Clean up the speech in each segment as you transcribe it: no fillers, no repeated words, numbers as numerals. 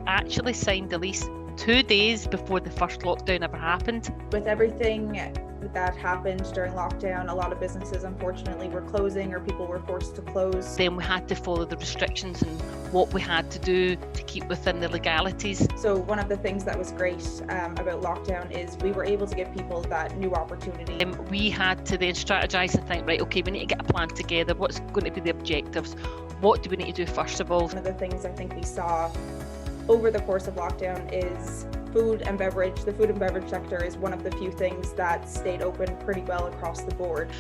actually signed the lease 2 days before the first lockdown ever happened. With everything that happened during lockdown, a lot of businesses unfortunately were closing or people were forced to close. Then we had to follow the restrictions and what we had to do to keep within the legalities. So one of the things that was great about lockdown is we were able to give people that new opportunity. We had to then strategise and think, right, okay, we need to get a plan together. What's going to be the objectives? What do we need to do first of all? One of the things I think we saw over the course of lockdown is food and beverage. The food and beverage sector is one of the few things that stayed open pretty well across the board.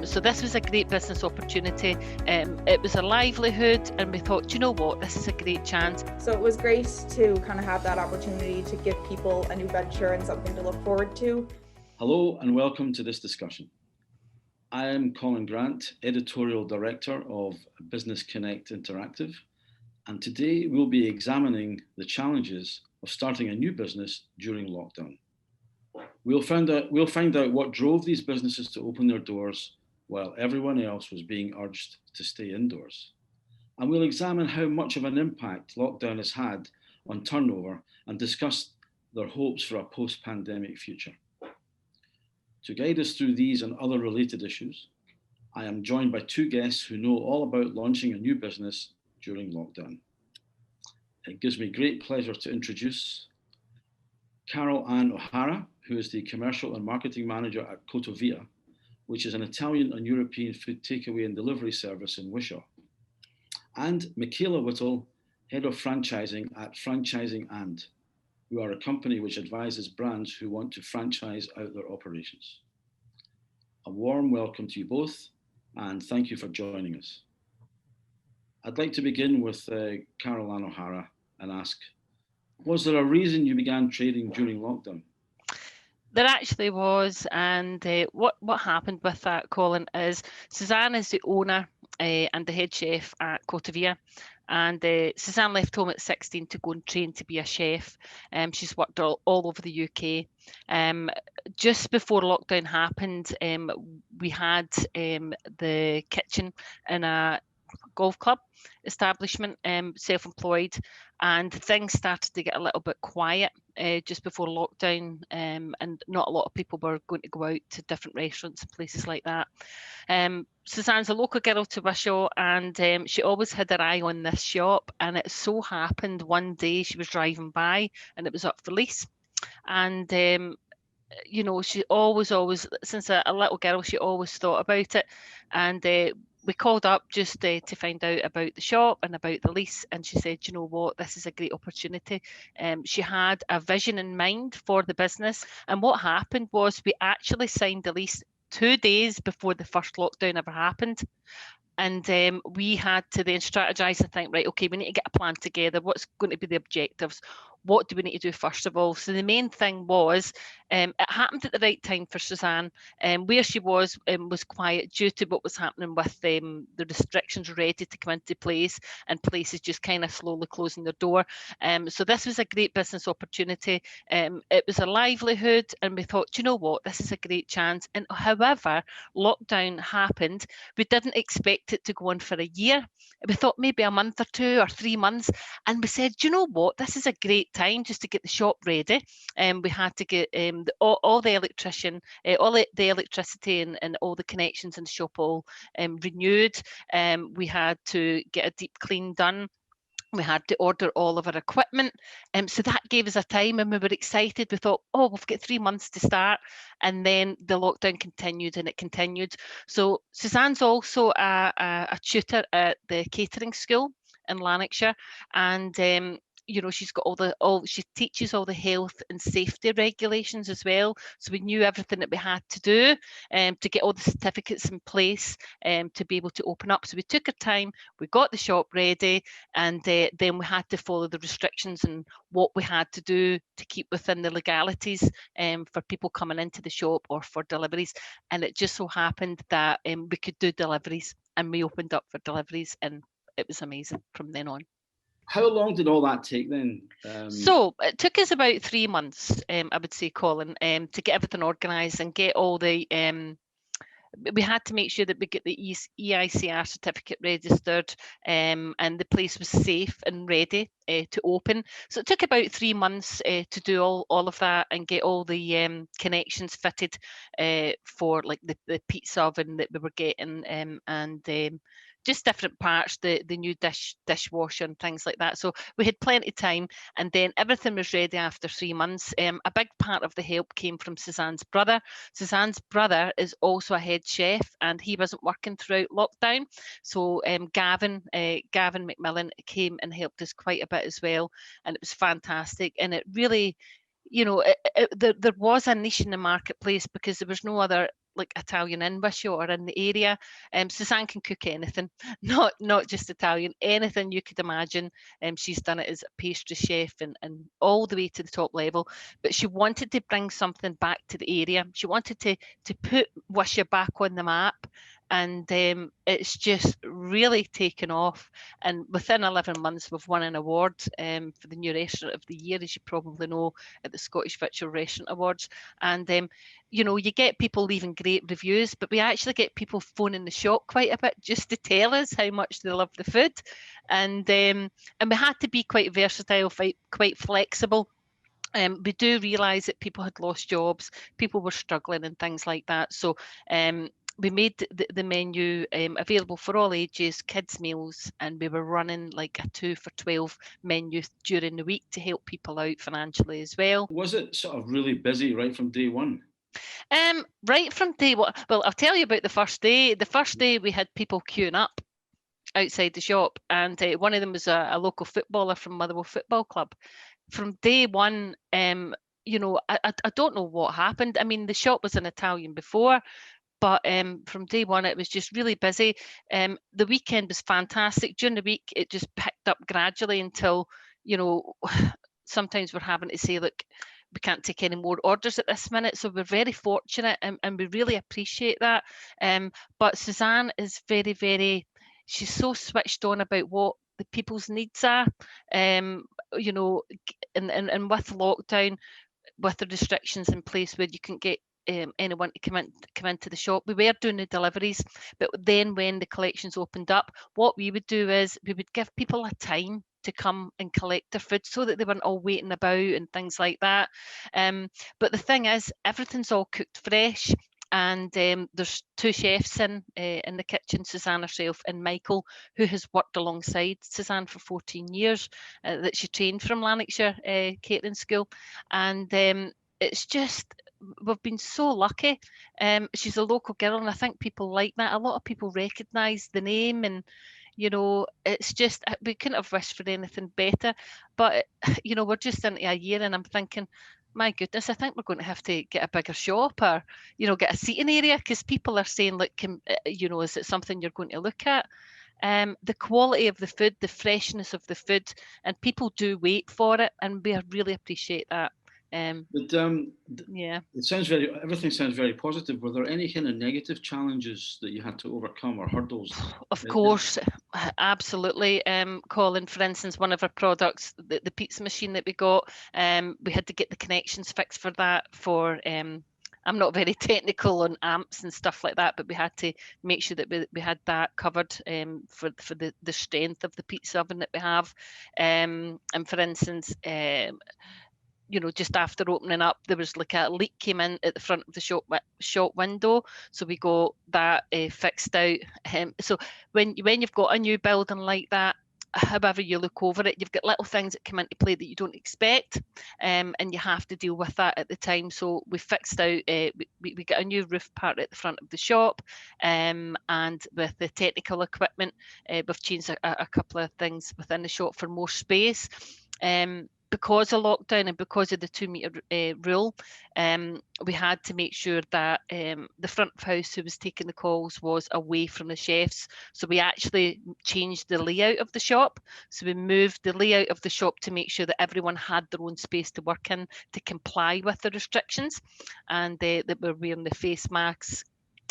So this was a great business opportunity. It was a livelihood, and we thought, do you know what, this is a great chance. So it was great to kind of have that opportunity to give people a new venture and something to look forward to. Hello and welcome to this discussion. I am Colin Grant, Editorial Director of Business Connect Interactive, and today we'll be examining the challenges of starting a new business during lockdown. We'll find out what drove these businesses to open their doors while everyone else was being urged to stay indoors. And we'll examine how much of an impact lockdown has had on turnover and discuss their hopes for a post-pandemic future. To guide us through these and other related issues, I am joined by two guests who know all about launching a new business during lockdown. It gives me great pleasure to introduce Carol Ann O'Hara, who is the Commercial and Marketing Manager at Cotto Via, which is an Italian and European food takeaway and delivery service in Wishaw, and Mikayla Whittle, Head of Franchising at Franchising & who are a company which advises brands who want to franchise out their operations. A warm welcome to you both, and thank you for joining us. I'd like to begin with Carol Ann O'Hara and ask, was there a reason you began trading during lockdown? There actually was, and what happened with that, Colin, is Suzanne is the owner and the head chef at Cotto Via, and Suzanne left home at 16 to go and train to be a chef. She's worked all over the UK. Just before lockdown happened, we had the kitchen in a golf club establishment, self-employed, and things started to get a little bit quiet just before lockdown, and not a lot of people were going to go out to different restaurants and places like that. Suzanne's a local girl to Wishaw, and she always had her eye on this shop, and it so happened one day she was driving by and it was up for lease, and you know, she always, since a little girl, she always thought about it, and we called up just to find out about the shop and about the lease, and she said, you know what, this is a great opportunity. She had a vision in mind for the business, and what happened was we actually signed the lease 2 days before the first lockdown ever happened. And we had to then strategise and think, right, okay, we need to get a plan together. What's going to be the objectives? What do we need to do first of all? So the main thing was, it happened at the right time for Suzanne. Where she was quiet due to what was happening with the restrictions ready to come into place and places just kind of slowly closing their door. So this was a great business opportunity. It was a livelihood, and we thought, you know what, this is a great chance. And however, lockdown happened. We didn't expect it to go on for a year. We thought maybe a month or 2 or 3 months, and we said, you know what, this is a great time just to get the shop ready. We had to get all the electricity and all the connections in the shop all renewed. We had to get a deep clean done. We had to order all of our equipment. So that gave us a time, and we were excited. We thought, oh, we've got 3 months to start. And then the lockdown continued, and it continued. So Suzanne's also a tutor at the catering school in Lanarkshire, and you know, she's got she teaches all the health and safety regulations as well. So we knew everything that we had to do to get all the certificates in place to be able to open up. So we took our time, we got the shop ready, and then we had to follow the restrictions and what we had to do to keep within the legalities for people coming into the shop or for deliveries. And it just so happened that we could do deliveries, and we opened up for deliveries, and it was amazing from then on. How long did all that take then? So it took us about 3 months, I would say, Colin, to get everything organised and get all the. We had to make sure that we get the EICR certificate registered, and the place was safe and ready to open. So it took about 3 months to do all of that and get all the connections fitted for like the pizza oven that we were getting, and just different parts, the new dishwasher and things like that. So we had plenty of time, and then everything was ready after 3 months. A big part of the help came from Suzanne's brother. Suzanne's brother is also a head chef, and he wasn't working throughout lockdown. So Gavin McMillan came and helped us quite a bit as well, and it was fantastic. And it really, there was a niche in the marketplace because there was no other like Italian in Wishaw or in the area. Suzanne can cook anything, not just Italian, anything you could imagine. She's done it as a pastry chef and all the way to the top level. But she wanted to bring something back to the area. She wanted to put Wishaw back on the map. And it's just really taken off. And within 11 months, we've won an award for the new restaurant of the year, as you probably know, at the Scottish Virtual Restaurant Awards. And you get people leaving great reviews, but we actually get people phoning the shop quite a bit just to tell us how much they love the food. And we had to be quite versatile, quite flexible. We do realise that people had lost jobs, people were struggling and things like that. So we made the menu available for all ages, kids' meals, and we were running like a 2 for 12 menu during the week to help people out financially as well. Was it sort of really busy right from day one? Right from day one. Well, I'll tell you about the first day. The first day we had people queuing up outside the shop, and one of them was a local footballer from Motherwell Football Club. From day one, I don't know what happened. I mean, the shop was in Italian before, but from day one, it was just really busy. The weekend was fantastic. During the week, it just picked up gradually until, sometimes we're having to say, look, we can't take any more orders at this minute. So we're very fortunate, and we really appreciate that. But Suzanne is very, very, she's so switched on about what the people's needs are, and with lockdown, with the restrictions in place where you can get anyone to come into the shop. We were doing the deliveries, but then when the collections opened up, what we would do is we would give people a time to come and collect their food so that they weren't all waiting about and things like that. But the thing is, everything's all cooked fresh. And there's 2 chefs in the kitchen, Suzanne herself and Michael, who has worked alongside Suzanne for 14 years, that she trained from Lanarkshire Catering School. And it's just, we've been so lucky. She's a local girl, and I think people like that. A lot of people recognise the name, and it's just, we couldn't have wished for anything better. But we're just into a year, and I'm thinking, my goodness, I think we're going to have to get a bigger shop, or get a seating area, because people are saying, look, is it something you're going to look at? The quality of the food, the freshness of the food, and people do wait for it, and we really appreciate that. Yeah, everything sounds very positive. Were there any kind of negative challenges that you had to overcome, or hurdles? Of course, absolutely. Colin, for instance, one of our products, the pizza machine that we got, we had to get the connections fixed for that. I'm not very technical on amps and stuff like that, but we had to make sure that we had that covered for the strength of the pizza oven that we have. And for instance, just after opening up, there was like a leak came in at the front of the shop window, so we got that fixed out. So when you've got a new building like that, however you look over it, you've got little things that come into play that you don't expect, and you have to deal with that at the time. So we fixed out, we got a new roof part at the front of the shop, and with the technical equipment, we've changed a couple of things within the shop for more space. Because of lockdown and because of the 2 metre rule, we had to make sure that the front of house who was taking the calls was away from the chefs. So we actually changed the layout of the shop. So we moved the layout of the shop to make sure that everyone had their own space to work in to comply with the restrictions, and that we're wearing the face masks.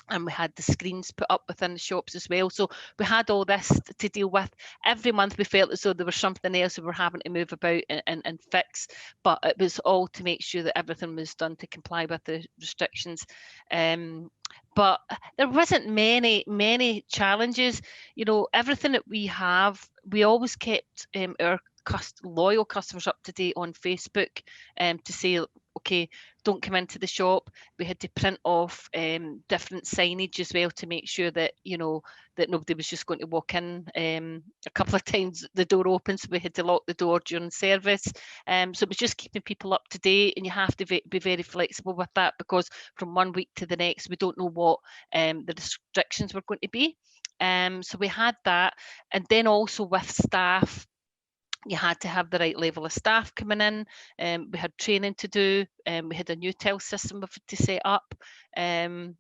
And we had the screens put up within the shops as well. So we had all this to deal with. Every month we felt as though there was something else we were having to move about and fix. But it was all to make sure that everything was done to comply with the restrictions. But there wasn't many challenges. Everything that we have, we always kept our loyal customers up to date on Facebook to say, okay, don't come into the shop. We had to print off different signage as well to make sure that, you know, that nobody was just going to walk in a couple of times the door open, so we had to lock the door during service. So it was just keeping people up to date, and you have to be very flexible with that, because from one week to the next we don't know what the restrictions were going to be. So we had that, and then also with staff, you had to have the right level of staff coming in. We had training to do. We had a new till system to set up,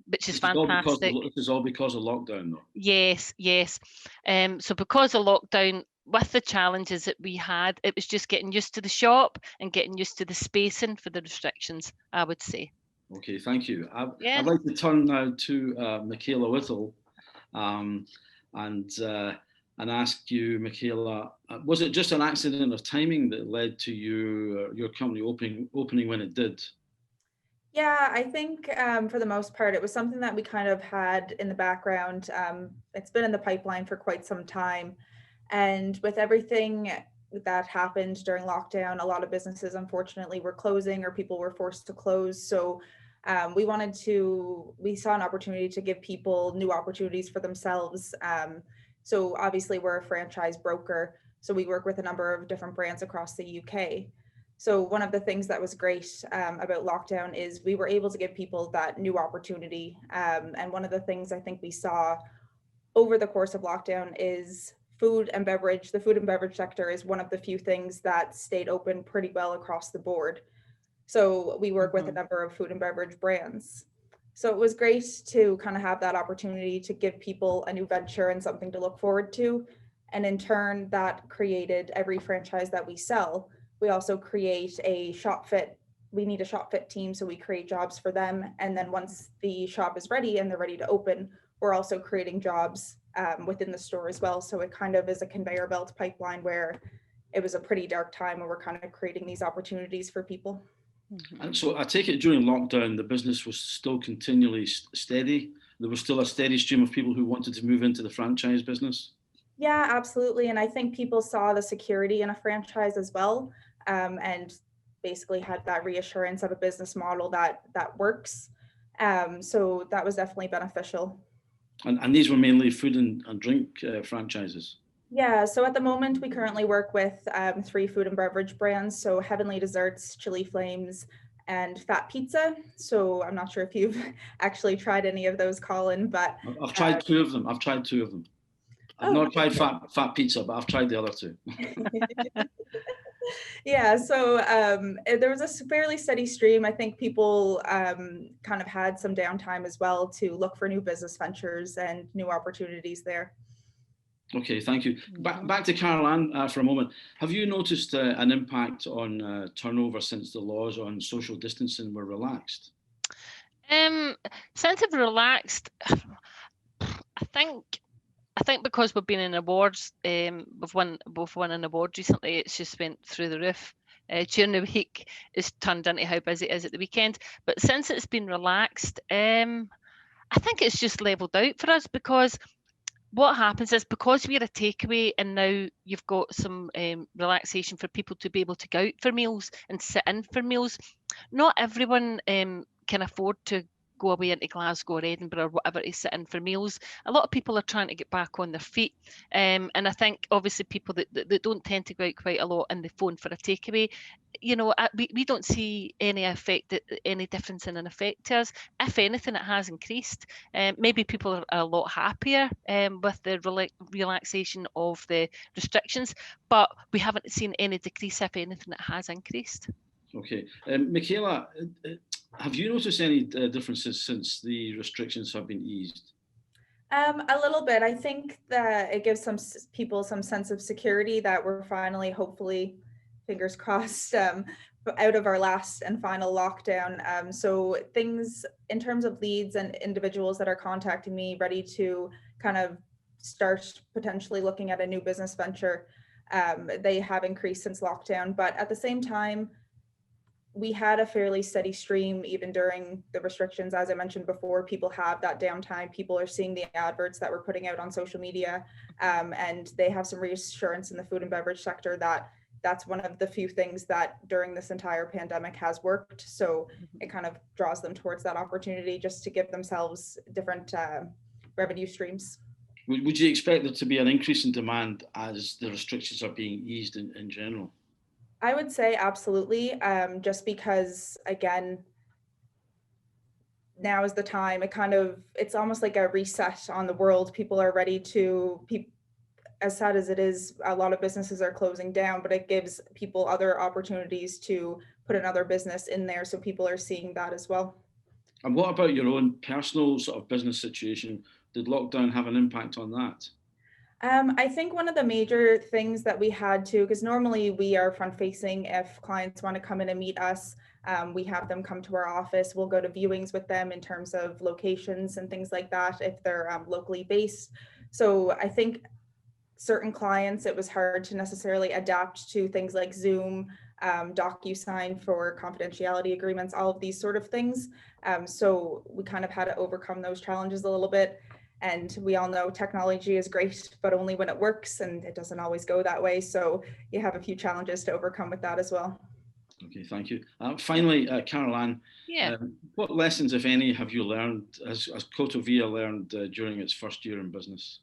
which is fantastic. This is all because of lockdown, though. Yes, yes. So because of lockdown, with the challenges that we had, it was just getting used to the shop and getting used to the spacing for the restrictions, I would say. Okay, thank you. I'd like to turn now to Mikayla Whittle and ask you, Mikayla, was it just an accident of timing that led to your company opening when it did? Yeah, I think for the most part, it was something that we kind of had in the background. It's been in the pipeline for quite some time. And with everything that happened during lockdown, a lot of businesses, unfortunately, were closing or people were forced to close. So we saw an opportunity to give people new opportunities for themselves. So obviously we're a franchise broker, so we work with a number of different brands across the UK. So one of the things that was great about lockdown is we were able to give people that new opportunity. And one of the things I think we saw over the course of lockdown is food and beverage. The food and beverage sector is one of the few things that stayed open pretty well across the board. So we work with a number of food and beverage brands. So it was great to kind of have that opportunity to give people a new venture and something to look forward to. And in turn, that created every franchise that we sell. We also create a shop fit. We need a shop fit team, so we create jobs for them. And then once the shop is ready and they're ready to open, we're also creating jobs within the store as well. So it kind of is a conveyor belt pipeline where it was a pretty dark time where we're kind of creating these opportunities for people. And so I take it during lockdown, the business was still continually steady. There was still a steady stream of people who wanted to move into the franchise business. Yeah, absolutely. And I think people saw the security in a franchise as well, and basically had that reassurance of a business model that works. So that was definitely beneficial. And these were mainly food and drink franchises. Yeah, so at the moment we currently work with 3 food and beverage brands. So Heavenly Desserts, Chili Flames, and Fat Pizza. So I'm not sure if you've actually tried any of those, Colin, but I've tried 2 of them. I've not tried fat pizza, but I've tried the other 2. Yeah, so there was a fairly steady stream. I think people kind of had some downtime as well to look for new business ventures and new opportunities there. Okay, thank you. Back to Caroline for a moment. Have you noticed an impact on turnover since the laws on social distancing were relaxed? Since they've relaxed, I think because we've been in awards, we've won an award recently. It's just went through the roof. During the week, it's turned into how busy it is at the weekend. But since it's been relaxed, I think it's just leveled out for us, because what happens is, because we're a takeaway and now you've got some relaxation for people to be able to go out for meals and sit in for meals. Not everyone can afford to go away into Glasgow or Edinburgh or whatever to sit in for meals. A lot of people are trying to get back on their feet. And I think obviously people that don't tend to go out quite a lot and they phone for a takeaway, you know, we don't see any difference in an effect to us. If anything, it has increased. Maybe people are a lot happier with the relaxation of the restrictions, but we haven't seen any decrease. If anything, it has increased. Okay. Mikayla, have you noticed any differences since the restrictions have been eased? A little bit. I think that it gives some people some sense of security that we're finally, hopefully, fingers crossed, out of our last and final lockdown. So things in terms of leads and individuals that are contacting me ready to kind of start potentially looking at a new business venture, they have increased since lockdown. But at the same time, we had a fairly steady stream even during the restrictions. As I mentioned before, people have that downtime. People are seeing the adverts that we're putting out on social media, and they have some reassurance in the food and beverage sector that that's one of the few things that during this entire pandemic has worked. So it kind of draws them towards that opportunity just to give themselves different revenue streams. Would you expect there to be an increase in demand as the restrictions are being eased in general? I would say absolutely, just because, again, now is the time. It's almost like a reset on the world. People are ready to, as sad as it is, a lot of businesses are closing down, but it gives people other opportunities to put another business in there. So people are seeing that as well. And what about your own personal sort of business situation? Did lockdown have an impact on that? I think one of the major things that we had to, because normally we are front facing, if clients want to come in and meet us, we have them come to our office. We'll go to viewings with them in terms of locations and things like that if they're locally based. So I think certain clients, it was hard to necessarily adapt to things like Zoom, DocuSign for confidentiality agreements, all of these sort of things. So we kind of had to overcome those challenges a little bit. And we all know technology is great, but only when it works, and it doesn't always go that way. So you have a few challenges to overcome with that as well. Okay, thank you. Finally, Caroline, what lessons, if any, have you learned, has Cotto Via learned during its first year in business?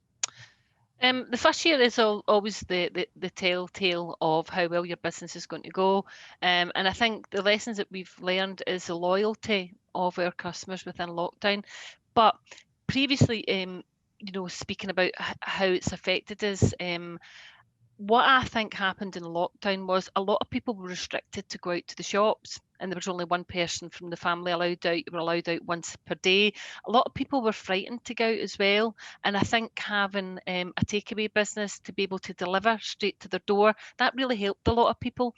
The first year is always the telltale of how well your business is going to go. And I think the lessons that we've learned is the loyalty of our customers within lockdown. But previously, speaking about how it's affected us, what I think happened in lockdown was a lot of people were restricted to go out to the shops, and there was only one person from the family allowed out. You were allowed out once per day. A lot of people were frightened to go out as well. And I think having a takeaway business to be able to deliver straight to their door, that really helped a lot of people,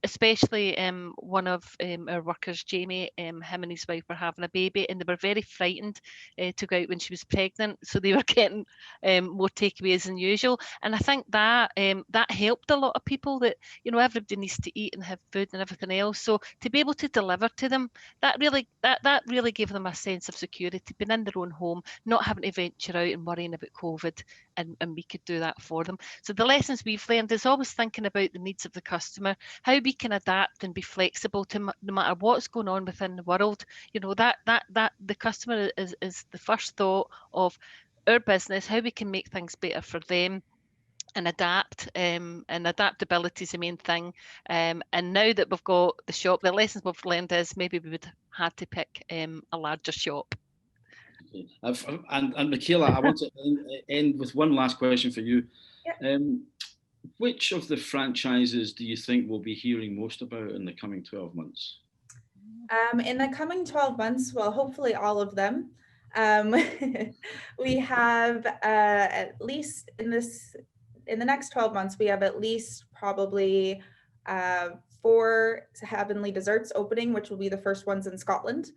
especially one of our workers, Jamie, him and his wife were having a baby, and they were very frightened to go out when she was pregnant. So they were getting more takeaways than usual. And I think that that helped a lot of people, that, everybody needs to eat and have food and everything else. So to be able to deliver to them, that really gave them a sense of security, being in their own home, not having to venture out and worrying about COVID, and we could do that for them. So the lessons we've learned is always thinking about the needs of the customer, how we can adapt and be flexible to no matter what's going on within the world. That the customer is the first thought of our business, how we can make things better for them. And adapt, and adaptability is the main thing. And now that we've got the shop, the lessons we've learned is maybe we would have had to pick a larger shop. Okay. And Mikayla, I want to end with one last question for you. Yeah. Which of the franchises do you think we'll be hearing most about in the coming 12 months? In the coming 12 months, well, hopefully all of them. We have at least in the next 12 months, we have at least probably 4 Heavenly Desserts opening, which will be the first ones in Scotland.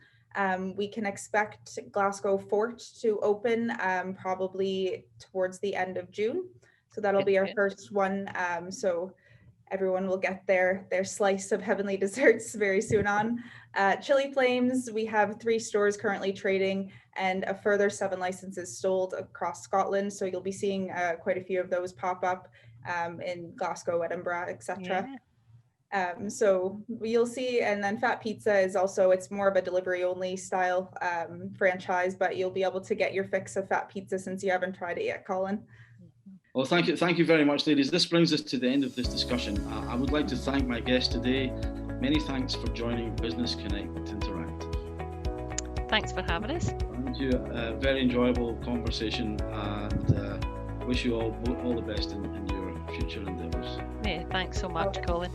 We can expect Glasgow Fort to open probably towards the end of June. So that'll be our first one. So everyone will get their slice of Heavenly Desserts very soon on. Chili Flames, we have 3 stores currently trading and a further 7 licenses sold across Scotland. So you'll be seeing quite a few of those pop up in Glasgow, Edinburgh, etc. So you'll see. And then Fat Pizza is also, it's more of a delivery only style franchise, but you'll be able to get your fix of Fat Pizza since you haven't tried it yet, Colin. Well, thank you very much, ladies. This brings us to the end of this discussion. I would like to thank my guest today. Many thanks for joining Business Connect Interactive. Thanks for having us. Thank you. A very enjoyable conversation, and wish you all the best in your future endeavours. Yeah, thanks so much, Colin.